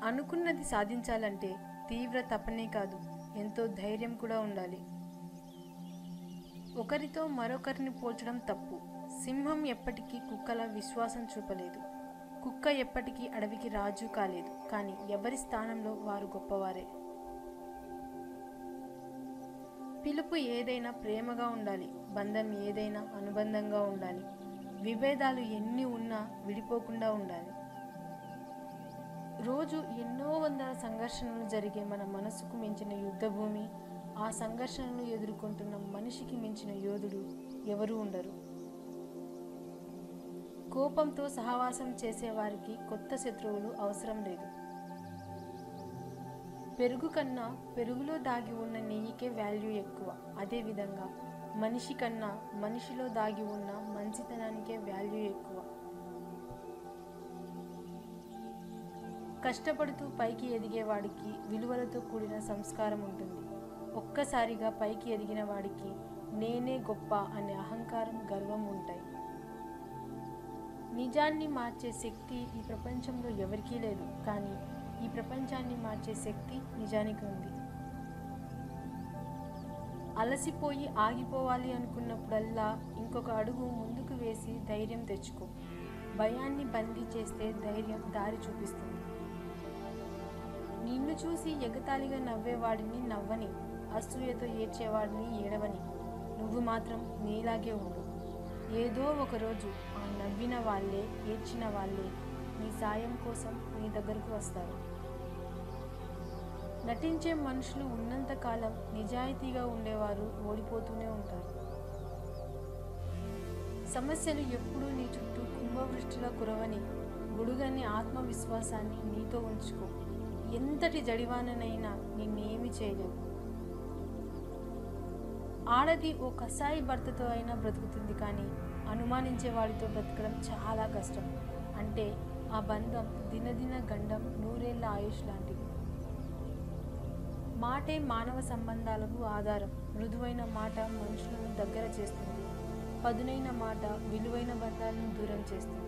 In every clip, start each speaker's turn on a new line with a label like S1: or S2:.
S1: అనుకున్నది సాధించాలంటే తీవ్ర తపనే కాదు, ఎంతో ధైర్యం కూడా ఉండాలి. ఒకరితో మరొకరిని పోల్చడం తప్పు. సింహం ఎప్పటికీ కుక్కల విశ్వాసం చూపలేదు. కుక్క ఎప్పటికీ అడవికి రాజు కాలేదు. కానీ ఎవరి స్థానంలో వారు గొప్పవారే. పిలుపు ఏదైనా ప్రేమగా ఉండాలి. బంధం ఏదైనా అనుబంధంగా ఉండాలి. విభేదాలు ఎన్ని ఉన్నా విడిపోకుండా ఉండాలి. రోజు ఎన్నో వందల సంఘర్షణలు జరిగే మన మనసుకు మించిన యుద్ధభూమి, ఆ సంఘర్షణలు ఎదుర్కొంటున్న మనిషికి మించిన యోధుడు ఎవరూ ఉండరు. కోపంతో సహవాసం చేసేవారికి కొత్త శత్రువులు అవసరం లేదు. పెరుగు కన్నా పెరుగులో దాగి ఉన్న నెయ్యికే వాల్యూ ఎక్కువ. అదేవిధంగా మనిషి కన్నా మనిషిలో దాగి ఉన్న మంచితనానికే వాల్యూ ఎక్కువ. కష్టపడుతూ పైకి ఎదిగేవాడికి విలువలతో కూడిన సంస్కారం ఉంటుంది. ఒక్కసారిగా పైకి ఎదిగిన వాడికి నేనే గొప్ప అనే అహంకారం, గర్వం ఉంటాయి. నిజాన్ని మార్చే శక్తి ఈ ప్రపంచంలో ఎవరికీ లేదు. కానీ ఈ ప్రపంచాన్ని మార్చే శక్తి నిజానికి ఉంది. అలసిపోయి ఆగిపోవాలి అనుకున్నప్పుడల్లా ఇంకొక అడుగు ముందుకు వేసి ధైర్యం తెచ్చుకో. భయాన్ని బందీ చేస్తే ధైర్యం దారి చూపిస్తుంది. నిన్ను చూసి ఎగతాళిగా నవ్వేవాడిని నవ్వని, అసూయతో ఏడ్చేవాడిని ఏడవని. నువ్వు మాత్రం నీలాగే ఉండు. ఏదో ఒకరోజు ఆ నవ్విన వాళ్ళే, ఏడ్చిన వాళ్ళే నీ సాయం కోసం నీ దగ్గరకు వస్తారు. నటించే మనుషులు ఉన్నంతకాలం నిజాయితీగా ఉండేవారు ఓడిపోతూనే ఉంటారు. సమస్యలు ఎప్పుడూ నీ చుట్టూ కుంభవృష్టిలా కురవని, గుడుగని ఆత్మవిశ్వాసాన్ని నీతో ఉంచుకో. ఎంతటి జడివాననైనా నిన్నేమీ చేయలేవు. ఆడది ఓ కసాయి భర్తతో అయినా బ్రతుకుతుంది. కానీ అనుమానించే వాడితో బ్రతకడం చాలా కష్టం. అంటే ఆ బంధం దినదిన గండం, నూరేళ్ల ఆయుష్ లాంటిది. మాటే మానవ సంబంధాలకు ఆధారం. మృదువైన మాట మనుషులను దగ్గర చేస్తుంది. పదునైన మాట విలువైన బంధాలను దూరం చేస్తుంది.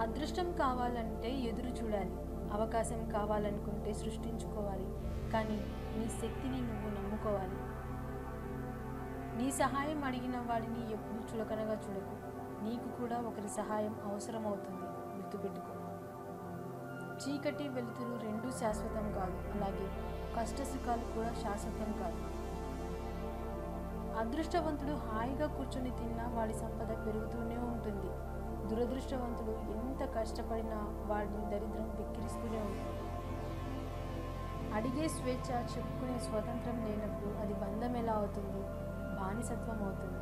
S1: అదృష్టం కావాలంటే ఎదురు చూడాలి. అవకాశం కావాలనుకుంటే సృష్టించుకోవాలి. కానీ నీ శక్తిని నువ్వు నమ్ముకోవాలి. నీ సహాయం అడిగిన వాడిని ఎప్పుడూ చులకనగా చూడకు. నీకు కూడా ఒకరి సహాయం అవసరమవుతుంది. గుర్తుపెట్టుకో. చీకటి, వెలుతురు రెండూ శాశ్వతం కాదు. అలాగే కష్టసుఖాలు కూడా శాశ్వతం కాదు. అదృష్టవంతుడు హాయిగా కూర్చొని తిన్నా వాడి సంపద పెరుగుతూనే ఉంటుంది. దురదృష్టవంతుడు ఎంత కష్టపడినా వాడిని దరిద్రం వెక్కిరిస్తూనే ఉంటుంది. అడిగే స్వేచ్ఛ, చెప్పుకునే స్వతంత్రం లేనప్పుడు అది బంధం ఎలా అవుతుంది? బానిసత్వం అవుతుంది.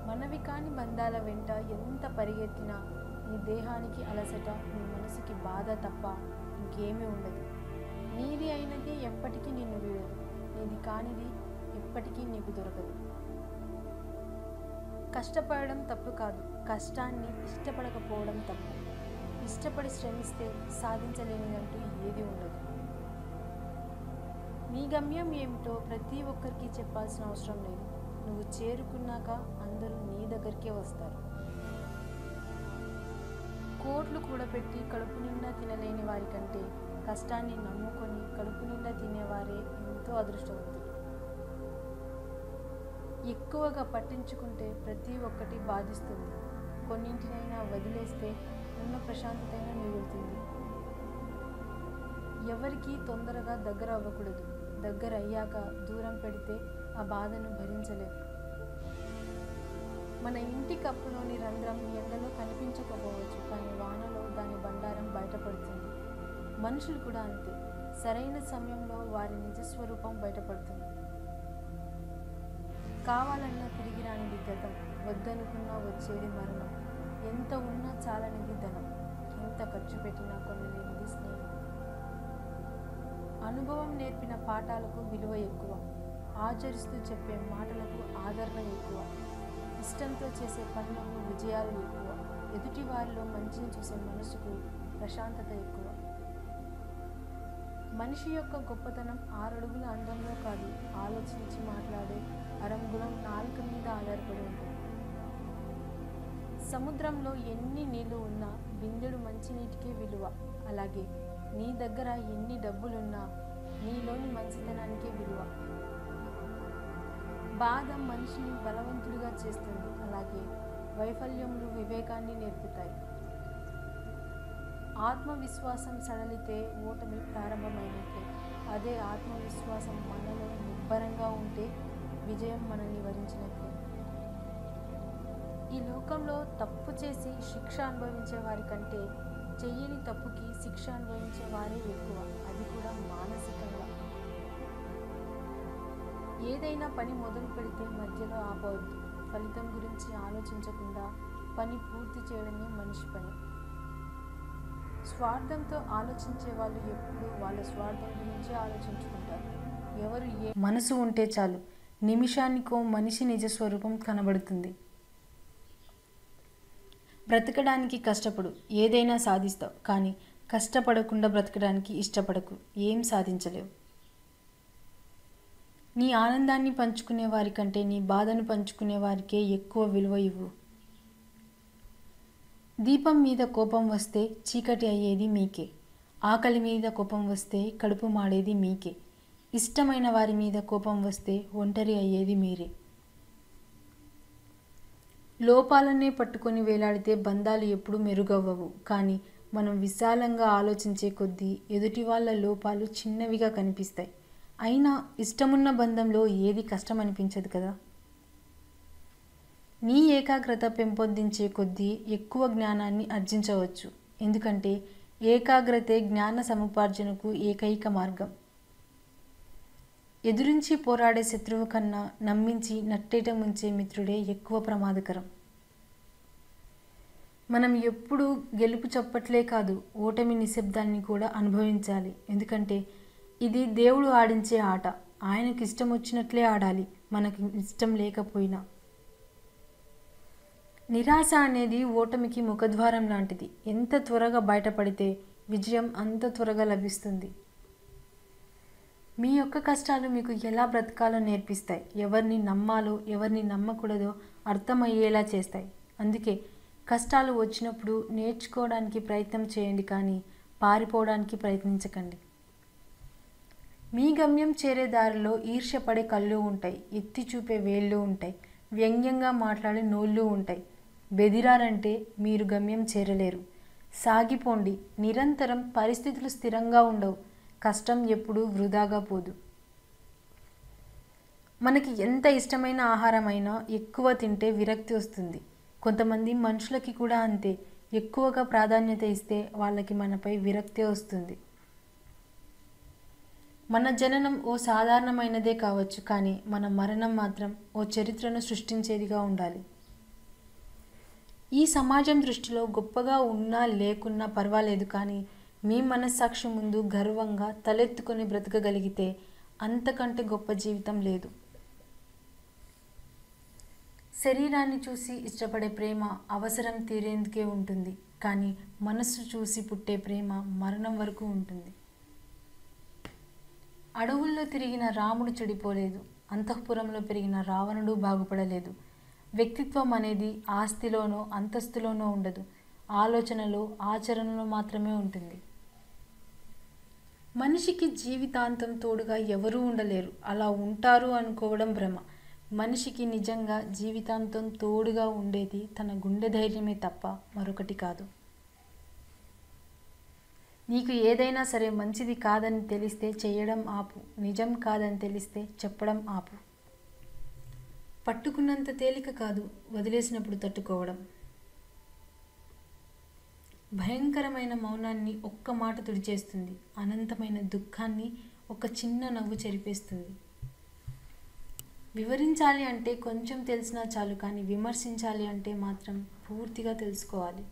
S1: మనవి కాని బంధాల వెంట ఎంత పరిగెత్తినా నీ దేహానికి అలసట, నీ మనసుకి బాధ తప్ప ఇంకేమీ ఉండదు. నీది అయినది ఎప్పటికీ నిన్ను వీడదు. నీది కానిది ఎప్పటికీ నీకు దొరకదు. కష్టపడడం తప్పు కాదు. కష్టాన్ని ఇష్టపడకపోవడం తప్పు. ఇష్టపడి శ్రమిస్తే సాధించలేనిదంటూ ఏది ఉండదు. నీ గమ్యం ఏమిటో ప్రతి ఒక్కరికి చెప్పాల్సిన అవసరం లేదు. నువ్వు చేరుకున్నాక అందరూ నీ దగ్గరికే వస్తారు. కోట్లు కూడబెట్టి కడుపు నిండా తినలేని వారి కంటే కష్టాన్ని నమ్ముకొని కడుపు నిండా తినేవారే ఎంతో అదృష్టవంతులు. ఎక్కువగా పట్టించుకుంటే ప్రతి ఒక్కటి బాధిస్తుంది. కొన్నింటినైనా వదిలేస్తే ఉన్న ప్రశాంతతైనా మిగులుతుంది. ఎవరికీ తొందరగా దగ్గర అవ్వకూడదు. దగ్గర అయ్యాక దూరం పెడితే ఆ బాధను భరించలేవు. మన ఇంటి కప్పులోని రంధ్రం ఎండలో కనిపించకపోవచ్చు. కానీ వానలో దాని బండారం బయటపడుతుంది. మనుషులు కూడా అంతే. సరైన సమయంలో వారి నిజస్వరూపం బయటపడుతుంది. కావాలన్నా తిరిగి రానిది గతం. వద్దనుకున్నా వచ్చేది మరణం. ఎంత ఉన్నా చాలనిది ధనం. ఎంత ఖర్చు పెట్టినా కొనలేనిది స్నేహం. అనుభవం నేర్పిన పాఠాలకు విలువ ఎక్కువ. ఆచరిస్తూ చెప్పే మాటలకు ఆదరణ ఎక్కువ. ఇష్టంతో చేసే పనులకు విజయాలు ఎక్కువ. ఎదుటి వారిలో మంచిని చూసే మనసుకు ప్రశాంతత ఎక్కువ. మనిషి యొక్క గొప్పతనం 6 అడుగుల అందంలో కాదు, ఆలోచించి మాట్లాడే అరంగుళం నాలుక మీద ఆధారపడి ఉంటుంది. సముద్రంలో ఎన్ని నీళ్లు ఉన్నా బిందెడు మంచినీటికే విలువ. అలాగే నీ దగ్గర ఎన్ని డబ్బులున్నా నీలోని మంచితనానికే విలువ. బాధ మనిషిని బలవంతుడిగా చేస్తుంది. అలాగే వైఫల్యములు వివేకాన్ని నేర్పుతాయి. ఆత్మవిశ్వాసం సడలితే ఓటమి ప్రారంభమైనట్లే. అదే ఆత్మవిశ్వాసం మనలో నిబ్బరంగా ఉంటే విజయం మనల్ని వరించినట్లే. ఈ లోకంలో తప్పు చేసి శిక్ష అనుభవించే వారి కంటే చెయ్యని తప్పుకి శిక్ష అనుభవించే వారే ఎక్కువ, అది కూడా మానసికంగా. ఏదైనా పని మొదలు పెడితే మధ్యలో ఆపవద్దు. ఫలితం గురించి ఆలోచించకుండా పని పూర్తి చేయడమే మనిషి పని. స్వార్థంతో ఆలోచించే వాళ్ళు ఎప్పుడు వాళ్ళ స్వార్థం గురించి ఆలోచించుకుంటారు. ఎవరు మనసు ఉంటే చాలు, నిమిషానికో మనిషి నిజస్వరూపం కనబడుతుంది. బ్రతకడానికి కష్టపడు, ఏదైనా సాధిస్తావు. కానీ కష్టపడకుండా బ్రతకడానికి ఇష్టపడకు, ఏం సాధించలేవు. నీ ఆనందాన్ని పంచుకునే వారికంటే నీ బాధను పంచుకునే వారికే ఎక్కువ విలువ ఇవ్వు. దీపం మీద కోపం వస్తే చీకటి అయ్యేది మీకే. ఆకలి మీద కోపం వస్తే కడుపు మాడేది మీకే. ఇష్టమైన వారి మీద కోపం వస్తే ఒంటరి అయ్యేది మీరే. లోపాలనే పట్టుకొని వేలాడితే బంధాలు ఎప్పుడూ మెరుగవ్వవు. కానీ మనం విశాలంగా ఆలోచించే కొద్దీ ఎదుటి వాళ్ళ లోపాలు చిన్నవిగా కనిపిస్తాయి. అయినా ఇష్టమున్న బంధంలో ఏది కష్టం అనిపించదు కదా. నీ ఏకాగ్రత పెంపొందించే కొద్దీ ఎక్కువ జ్ఞానాన్ని ఆర్జించవచ్చు. ఎందుకంటే ఏకాగ్రతే జ్ఞాన సముపార్జనకు ఏకైక మార్గం. ఎదురించి పోరాడే శత్రువు కన్నా నమ్మించి నట్టేట ముంచే మిత్రుడే ఎక్కువ ప్రమాదకరం. మనం ఎప్పుడూ గెలుపు చప్పట్లే కాదు, ఓటమి నిశ్శబ్దాన్ని కూడా అనుభవించాలి. ఎందుకంటే ఇది దేవుడు ఆడించే ఆట. ఆయనకు ఇష్టం వచ్చినట్లే ఆడాలి, మనకు ఇష్టం లేకపోయినా. నిరాశ అనేది ఓటమికి ముఖద్వారం లాంటిది. ఎంత త్వరగా బయటపడితే విజయం అంత త్వరగా లభిస్తుంది. మీ యొక్క కష్టాలు మీకు ఎలా బ్రతకాలో నేర్పిస్తాయి. ఎవరిని నమ్మాలో ఎవరిని నమ్మకూడదో అర్థమయ్యేలా చేస్తాయి. అందుకే కష్టాలు వచ్చినప్పుడు నేర్చుకోవడానికి ప్రయత్నం చేయండి, కానీ పారిపోవడానికి ప్రయత్నించకండి. మీ గమ్యం చేరే దారిలో ఈర్ష్యపడే కళ్ళు ఉంటాయి, ఎత్తి చూపే వేళ్ళు ఉంటాయి, వ్యంగ్యంగా మాట్లాడే నోళ్ళు ఉంటాయి. బెదిరారంటే మీరు గమ్యం చేరలేరు. సాగిపోండి. నిరంతరం పరిస్థితులు స్థిరంగా ఉండవు. కష్టం ఎప్పుడూ వృధాగా పోదు. మనకి ఎంత ఇష్టమైన ఆహారమైనా ఎక్కువ తింటే విరక్తి వస్తుంది. కొంతమంది మనుషులకి కూడా అంతే. ఎక్కువగా ప్రాధాన్యత ఇస్తే వాళ్ళకి మనపై విరక్తి వస్తుంది. మన జననం ఓ సాధారణమైనదే కావచ్చు, కానీ మన మరణం మాత్రం ఓ చరిత్రను సృష్టించేదిగా ఉండాలి. ఈ సమాజం దృష్టిలో గొప్పగా ఉన్నా లేకున్నా పర్వాలేదు, కానీ మీ మనస్సాక్షి ముందు గర్వంగా తలెత్తుకొని బ్రతకగలిగితే అంతకంటే గొప్ప జీవితం లేదు. శరీరాన్ని చూసి ఇష్టపడే ప్రేమ అవసరం తీరేందుకే ఉంటుంది, కానీ మనస్సు చూసి పుట్టే ప్రేమ మరణం వరకు ఉంటుంది. అడవుల్లో తిరిగిన రాముడు చెడిపోలేదు, అంతఃపురంలో పెరిగిన రావణుడు బాగుపడలేదు. వ్యక్తిత్వం అనేది ఆస్తిలోనో అంతస్తులోనో ఉండదు, ఆలోచనలో ఆచరణలో మాత్రమే ఉంటుంది. మనిషికి జీవితాంతం తోడుగా ఎవరూ ఉండలేరు. అలా ఉంటారు అనుకోవడం భ్రమ. మనిషికి నిజంగా జీవితాంతం తోడుగా ఉండేది తన గుండె ధైర్యమే తప్ప మరొకటి కాదు. నీకు ఏదైనా సరే మంచిది కాదని తెలిస్తే చేయడం ఆపు. నిజం కాదని తెలిస్తే చెప్పడం ఆపు. పట్టుకున్నంత తేలిక కాదు వదిలేసినప్పుడు తట్టుకోవడం. భయంకరమైన మౌనాన్ని ఒక్క మాట తుడిచేస్తుంది. అనంతమైన దుఃఖాన్ని ఒక చిన్న నవ్వు చెరిపేస్తుంది. వివరించాలి అంటే కొంచెం తెలిసినా చాలు, కానీ విమర్శించాలి అంటే మాత్రం పూర్తిగా తెలుసుకోవాలి.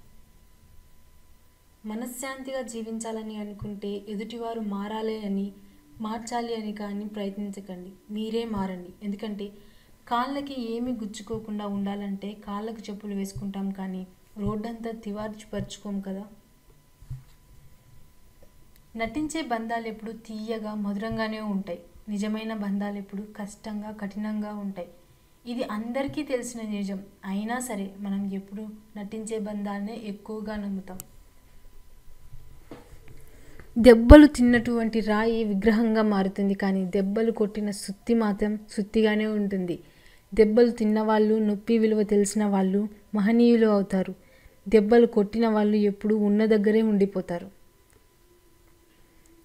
S1: మనశ్శాంతిగా జీవించాలని అనుకుంటే ఎదుటివారు మారాలి అని మార్చాలి అని కానీ ప్రయత్నించకండి. మీరే మారండి. ఎందుకంటే కాళ్ళకి ఏమీ గుచ్చుకోకుండా ఉండాలంటే కాళ్ళకు చెప్పులు వేసుకుంటాం, కానీ రోడ్డంతా తివార్చిపరుచుకోం కదా. నటించే బంధాలు ఎప్పుడు తీయగా మధురంగానే ఉంటాయి. నిజమైన బంధాలు ఎప్పుడు కష్టంగా కఠినంగా ఉంటాయి. ఇది అందరికీ తెలిసిన నిజం. అయినా సరే మనం ఎప్పుడు నటించే బంధాలనే ఎక్కువగా నమ్ముతాం. దెబ్బలు తిన్నటువంటి రాయి విగ్రహంగా మారుతుంది, కానీ దెబ్బలు కొట్టిన సుత్తి మాత్రం సుత్తిగానే ఉంటుంది. దెబ్బలు తిన్నవాళ్ళు, నొప్పి విలువ తెలిసిన వాళ్ళు మహనీయులు అవుతారు. దెబ్బలు కొట్టిన వాళ్ళు ఎప్పుడూ ఉన్న దగ్గరే ఉండిపోతారు.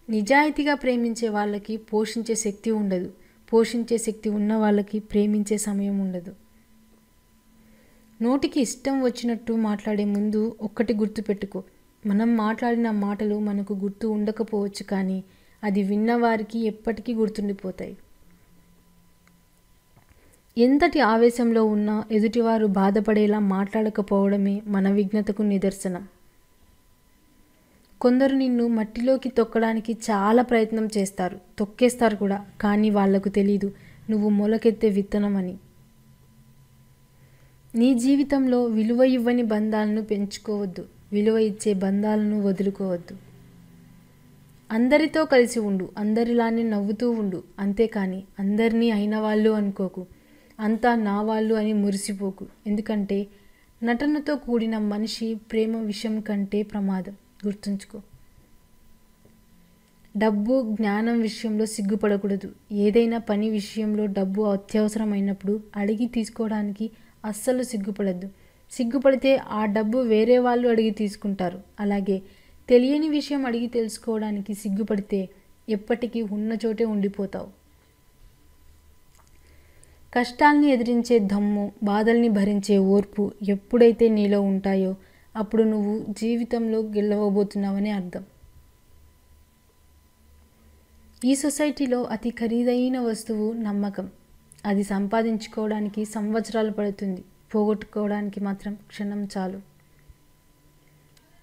S1: నిజాయితీగా ప్రేమించే వాళ్ళకి పోషించే శక్తి ఉండదు. పోషించే శక్తి ఉన్న వాళ్ళకి ప్రేమించే సమయం ఉండదు. నోటికి ఇష్టం వచ్చినట్టు మాట్లాడే ముందు ఒక్కటి గుర్తుపెట్టుకో, మనం మాట్లాడిన మాటలు మనకు గుర్తు ఉండకపోవచ్చు, కానీ అది విన్నవారికి ఎప్పటికీ గుర్తుండిపోతాయి. ఎంతటి ఆవేశంలో ఉన్నా ఎదుటివారు బాధపడేలా మాట్లాడకపోవడమే మన విఘ్నతకు నిదర్శనం. కొందరు నిన్ను మట్టిలోకి తొక్కడానికి చాలా ప్రయత్నం చేస్తారు, తొక్కేస్తారు కూడా, కానీ వాళ్లకు తెలీదు నువ్వు మొలకెత్తే విత్తనం అని. నీ జీవితంలో విలువ ఇవ్వని బంధాలను పెంచుకోవద్దు, విలువ ఇచ్చే బంధాలను వదులుకోవద్దు. అందరితో కలిసి ఉండు, అందరిలానే నవ్వుతూ ఉండు, అంతేకాని అందరినీ అయిన వాళ్ళు అనుకోకు, అంతా నా వాళ్ళు అని మురిసిపోకు. ఎందుకంటే నటనతో కూడిన మనిషి ప్రేమ విషయం కంటే ప్రమాదం. గుర్తుంచుకో. డబ్బు, జ్ఞానం విషయంలో సిగ్గుపడకూడదు. ఏదైనా పని విషయంలో డబ్బు అత్యవసరమైనప్పుడు అడిగి తీసుకోవడానికి అస్సలు సిగ్గుపడద్దు. సిగ్గుపడితే ఆ డబ్బు వేరే వాళ్ళు అడిగి తీసుకుంటారు. అలాగే తెలియని విషయం అడిగి తెలుసుకోవడానికి సిగ్గుపడితే ఎప్పటికీ ఉన్న చోటే ఉండిపోతావు. కష్టాల్ని ఎదిరించే దమ్ము, బాధల్ని భరించే ఓర్పు ఎప్పుడైతే నీలో ఉంటాయో అప్పుడు నువ్వు జీవితంలో గెలవబోతున్నావని అర్థం. ఈ సొసైటీలో అతి ఖరీదైన వస్తువు నమ్మకం. అది సంపాదించుకోవడానికి సంవత్సరాలు పడుతుంది, పోగొట్టుకోవడానికి మాత్రం క్షణం చాలు.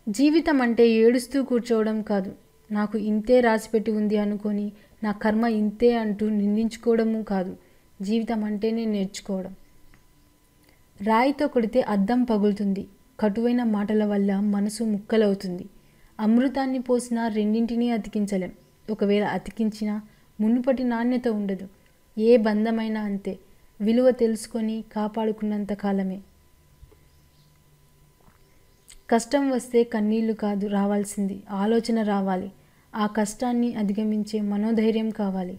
S1: జీవితం అంటే ఏడుస్తూ కూర్చోవడం కాదు, నాకు ఇంతే రాసిపెట్టి ఉంది అనుకొని నా కర్మ ఇంతే అంటూ నిందించుకోవడము కాదు. జీవితం అంటేనే నేర్చుకోవడం. రాయితో కొడితే అద్దం పగులుతుంది, కటువైన మాటల వల్ల మనసు ముక్కలవుతుంది. అమృతాన్ని పోసినా రెండింటినీ అతికించలేం. ఒకవేళ అతికించినా మునుపటి నాణ్యత ఉండదు. ఏ బంధమైనా అంతే, విలువ తెలుసుకొని కాపాడుకున్నంత కాలమే. కష్టం వస్తే కన్నీళ్లు కాదు రావాల్సింది, ఆలోచన రావాలి. ఆ కష్టాన్ని అధిగమించే మనోధైర్యం కావాలి.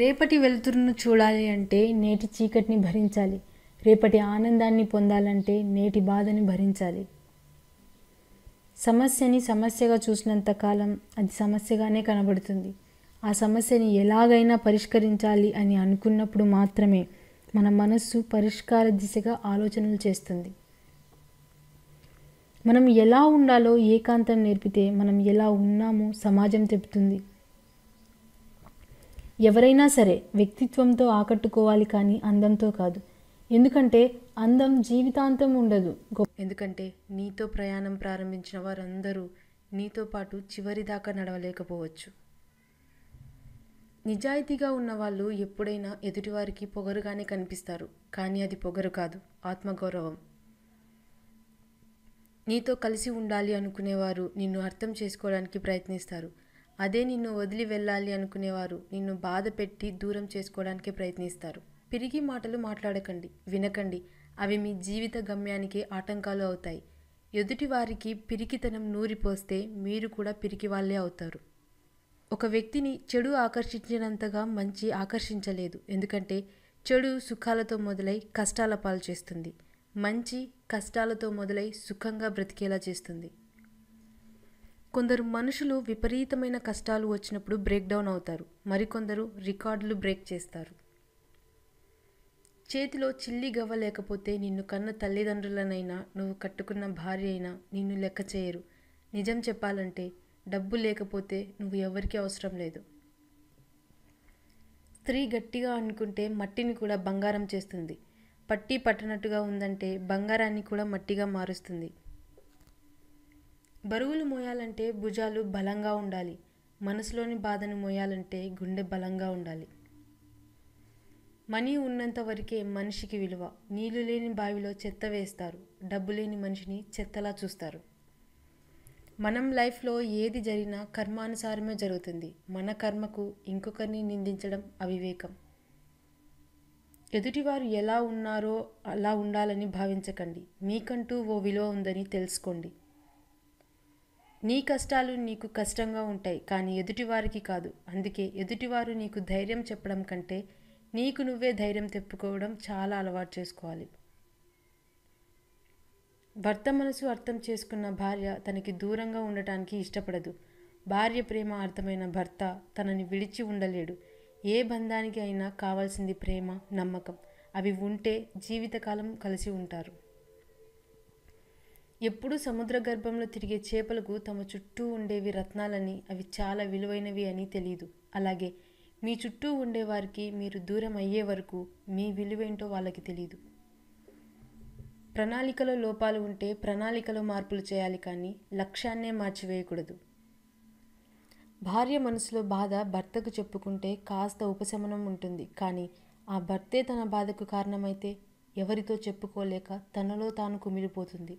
S1: రేపటి వెలుతురును చూడాలి అంటే నేటి చీకటిని భరించాలి. రేపటి ఆనందాన్ని పొందాలంటే నేటి బాధని భరించాలి. సమస్యని సమస్యగా చూసినంత కాలం అది సమస్యగానే కనబడుతుంది. ఆ సమస్యని ఎలాగైనా పరిష్కరించాలి అని అనుకున్నప్పుడు మాత్రమే మన మనస్సు పరిష్కార దిశగా ఆలోచనలు చేస్తుంది. మనం ఎలా ఉండాలో ఏకాంతం నేర్పితే మనం ఎలా ఉన్నామో సమాజం చెబుతుంది. ఎవరైనా సరే వ్యక్తిత్వంతో ఆకట్టుకోవాలి, కానీ అందంతో కాదు. ఎందుకంటే అందం జీవితాంతం ఉండదు. ఎందుకంటే నీతో ప్రయాణం ప్రారంభించిన వారందరూ నీతో పాటు చివరిదాకా నడవలేకపోవచ్చు. నిజాయితీగా ఉన్నవాళ్ళు ఎప్పుడైనా ఎదుటివారికి పొగరుగానే కనిపిస్తారు, కానీ అది పొగరు కాదు, ఆత్మగౌరవం. నీతో కలిసి ఉండాలి అనుకునేవారు నిన్ను అర్థం చేసుకోవడానికి ప్రయత్నిస్తారు. అదే నిన్ను వదిలి వెళ్ళాలి అనుకునేవారు నిన్ను బాధ పెట్టి దూరం చేసుకోవడానికి ప్రయత్నిస్తారు. పిరిగి మాటలు మాట్లాడకండి, వినకండి. అవి మీ జీవిత గమ్యానికి ఆటంకాలు అవుతాయి. ఎదుటి వారికి పిరికితనం నూరిపోస్తే మీరు కూడా పిరికి వాళ్ళే అవుతారు. ఒక వ్యక్తిని చెడు ఆకర్షించినంతగా మంచి ఆకర్షించలేదు. ఎందుకంటే చెడు సుఖాలతో మొదలై కష్టాల పాలు చేస్తుంది. మంచి కష్టాలతో మొదలై సుఖంగా బ్రతికేలా చేస్తుంది. కొందరు మనుషులు విపరీతమైన కష్టాలు వచ్చినప్పుడు బ్రేక్ డౌన్ అవుతారు. మరికొందరు రికార్డులు బ్రేక్ చేస్తారు. చేతిలో చిల్లి గవ్వ లేకపోతే నిన్ను కన్న తల్లిదండ్రులనైనా, నువ్వు కట్టుకున్న భార్య అయినా నిన్ను లెక్క చేయరు. నిజం చెప్పాలంటే డబ్బు లేకపోతే నువ్వు ఎవరికీ అవసరం లేదు. స్త్రీ గట్టిగా అనుకుంటే మట్టిని కూడా బంగారం చేస్తుంది. పట్టి పట్టనట్టుగా ఉందంటే బంగారాన్ని కూడా మట్టిగా మారుస్తుంది. బరువులు మోయాలంటే భుజాలు బలంగా ఉండాలి. మనసులోని బాధను మోయాలంటే గుండె బలంగా ఉండాలి. మనీ ఉన్నంత వరకే మనిషికి విలువ. నీళ్లు లేని బావిలో చెత్త వేస్తారు, డబ్బు లేని మనిషిని చెత్తలా చూస్తారు. మనం లైఫ్లో ఏది జరిగినా కర్మానుసారమే జరుగుతుంది. మన కర్మకు ఇంకొకరిని నిందించడం అవివేకం. ఎదుటివారు ఎలా ఉన్నారో అలా ఉండాలని భావించకండి. మీకంటూ ఓ విలువ ఉందని తెలుసుకోండి. నీ కష్టాలు నీకు కష్టంగా ఉంటాయి, కానీ ఎదుటివారికి కాదు. అందుకే ఎదుటివారు నీకు ధైర్యం చెప్పడం కంటే నీకు నువ్వే ధైర్యం తెప్పుకోవడం చాలా అలవాటు చేసుకోవాలి. భర్త మనసు అర్థం చేసుకున్న భార్య తనకి దూరంగా ఉండటానికి ఇష్టపడదు. భార్య ప్రేమ అర్థమైన భర్త తనని విడిచి ఉండలేడు. ఏ బంధానికి అయినా కావాల్సింది ప్రేమ, నమ్మకం. అవి ఉంటే జీవితకాలం కలిసి ఉంటారు. ఎప్పుడూ సముద్ర గర్భంలో తిరిగే చేపలకు తమ చుట్టూ ఉండేవి రత్నాలని, అవి చాలా విలువైనవి అని తెలియదు. అలాగే మీ చుట్టూ ఉండేవారికి మీరు దూరం అయ్యే వరకు మీ విలువేంటో వాళ్ళకి తెలియదు. ప్రణాళికలో లోపాలు ఉంటే ప్రణాళికలో మార్పులు చేయాలి, కానీ లక్ష్యాన్నే మార్చివేయకూడదు. భార్య మనసులో బాధ భర్తకు చెప్పుకుంటే కాస్త ఉపశమనం ఉంటుంది, కానీ ఆ భర్తే తన బాధకు కారణమైతే ఎవరితో చెప్పుకోలేక తనలో తాను కుమిలిపోతుంది.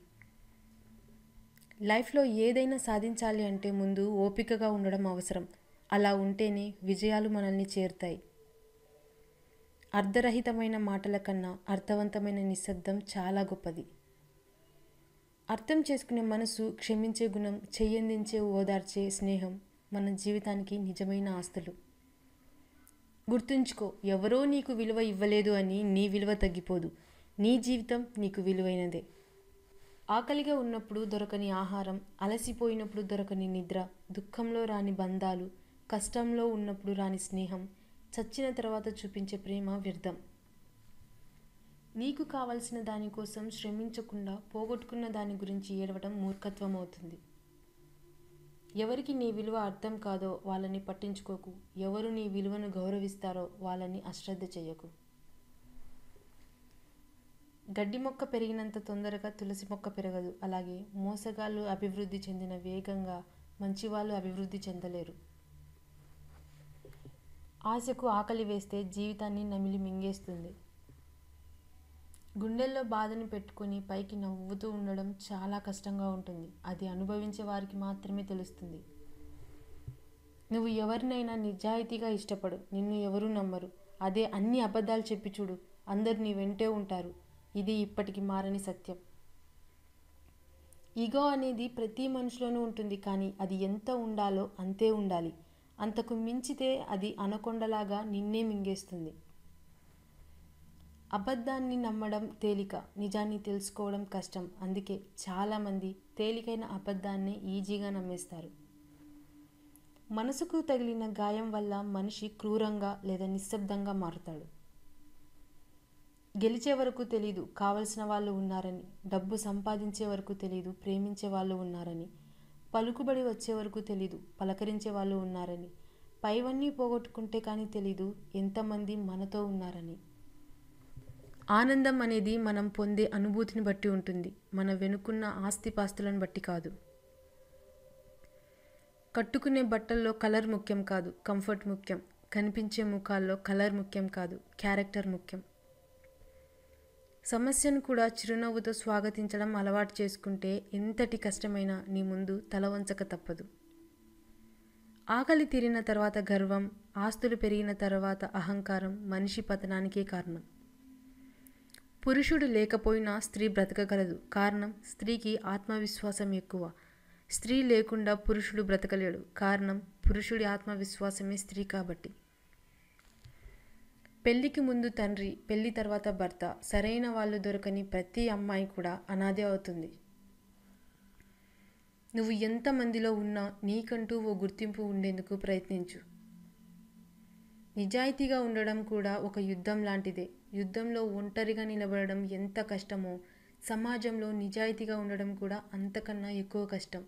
S1: లైఫ్లో ఏదైనా సాధించాలి అంటే ముందు ఓపికగా ఉండడం అవసరం. అలా ఉంటేనే విజయాలు మనల్ని చేరుతాయి. అర్ధరహితమైన మాటల కన్నా అర్థవంతమైన నిశ్శబ్దం చాలా గొప్పది. అర్థం చేసుకునే మనసు, క్షమించే గుణం, చెయ్యందించే ఓదార్చే స్నేహం మన జీవితానికి నిజమైన ఆస్తులు. గుర్తుంచుకో, ఎవరో నీకు విలువ ఇవ్వలేదు అని నీ విలువ తగ్గిపోదు. నీ జీవితం నీకు విలువైనదే. ఆకలిగా ఉన్నప్పుడు దొరకని ఆహారం, అలసిపోయినప్పుడు దొరకని నిద్ర, దుఃఖంలో రాని బంధాలు, కష్టంలో ఉన్నప్పుడు రాని స్నేహం, చచ్చిన తర్వాత చూపించే ప్రేమ వ్యర్థం. నీకు కావలసిన దానికోసం శ్రమించకుండా పోగొట్టుకున్న దాని గురించి ఏడవడం మూర్ఖత్వం అవుతుంది. ఎవరికి నీ విలువ అర్థం కాదో వాళ్ళని పట్టించుకోకు. ఎవరు నీ విలువను గౌరవిస్తారో వాళ్ళని అశ్రద్ధ చేయకు. గడ్డి మొక్క పెరిగినంత తొందరగా తులసి మొక్క పెరగదు. అలాగే మోసగాళ్ళు అభివృద్ధి చెందిన వేగంగా మంచివాళ్ళు అభివృద్ధి చెందలేరు. ఆశకు ఆకలి వేస్తే జీవితాన్ని నమిలి మింగేస్తుంది. గుండెల్లో బాధను పెట్టుకుని పైకి నవ్వుతూ ఉండడం చాలా కష్టంగా ఉంటుంది. అది అనుభవించే వారికి మాత్రమే తెలుస్తుంది. నువ్వు ఎవరినైనా నిజాయితీగా ఇష్టపడు. నిన్ను ఎవరూ నమ్మరు. అదే అన్ని అబద్ధాలు చెప్పి చూడు, అందరు నీ వెంటే ఉంటారు. ఇది ఇప్పటికి మారని సత్యం. ఈగో అనేది ప్రతి మనిషిలోనూ ఉంటుంది, కానీ అది ఎంత ఉండాలో అంతే ఉండాలి. అంతకు మించితే అది అనకొండలాగా నిన్నే మింగేస్తుంది. అబద్ధాన్ని నమ్మడం తేలిక, నిజాన్ని తెలుసుకోవడం కష్టం. అందుకే చాలామంది తేలికైన అబద్ధాన్ని ఈజీగా నమ్మేస్తారు. మనసుకు తగిలిన గాయం వల్ల మనిషి క్రూరంగా లేదా నిశ్శబ్దంగా మారుతాడు. గెలిచే వరకు తెలీదు కావలసిన వాళ్ళు ఉన్నారని, డబ్బు సంపాదించే వరకు తెలీదు ప్రేమించే వాళ్ళు ఉన్నారని, పలుకుబడి వచ్చే వరకు తెలీదు పలకరించే వాళ్ళు ఉన్నారని, పైవన్నీ పోగొట్టుకుంటే కానీ తెలీదు ఎంతమంది మనతో ఉన్నారని. ఆనందం అనేది మనం పొందే అనుభూతిని బట్టి ఉంటుంది, మన వెనుకున్న ఆస్తిపాస్తులను బట్టి కాదు. కట్టుకునే బట్టల్లో కలర్ ముఖ్యం కాదు, కంఫర్ట్ ముఖ్యం. కనిపించే ముఖాల్లో కలర్ ముఖ్యం కాదు, క్యారెక్టర్ ముఖ్యం. సమస్యను కూడా చిరునవ్వుతో స్వాగతించడం అలవాటు చేసుకుంటే ఎంతటి కష్టమైనా నీ ముందు తల వంచక తప్పదు. ఆకలి తీరిన తర్వాత గర్వం, ఆస్తులు పెరిగిన తర్వాత అహంకారం మనిషి పతనానికే కారణం. పురుషుడు లేకపోయినా స్త్రీ బ్రతకగలదు. కారణం, స్త్రీకి ఆత్మవిశ్వాసం ఎక్కువ. స్త్రీ లేకుండా పురుషుడు బ్రతకలేడు. కారణం, పురుషుడి ఆత్మవిశ్వాసమే స్త్రీ కాబట్టి. పెళ్లికి ముందు తండ్రి, పెళ్లి తర్వాత భర్త. సరైన వాళ్ళు దొరకని ప్రతి అమ్మాయి కూడా అనాథే అవుతుంది. నువ్వు ఎంతమందిలో ఉన్నా నీకంటూ ఓ గుర్తింపు ఉండేందుకు ప్రయత్నించు. నిజాయితీగా ఉండడం కూడా ఒక యుద్ధం లాంటిదే. యుద్ధంలో ఒంటరిగా నిలబడడం ఎంత కష్టమో, సమాజంలో నిజాయితీగా ఉండడం కూడా అంతకన్నా ఎక్కువ కష్టం.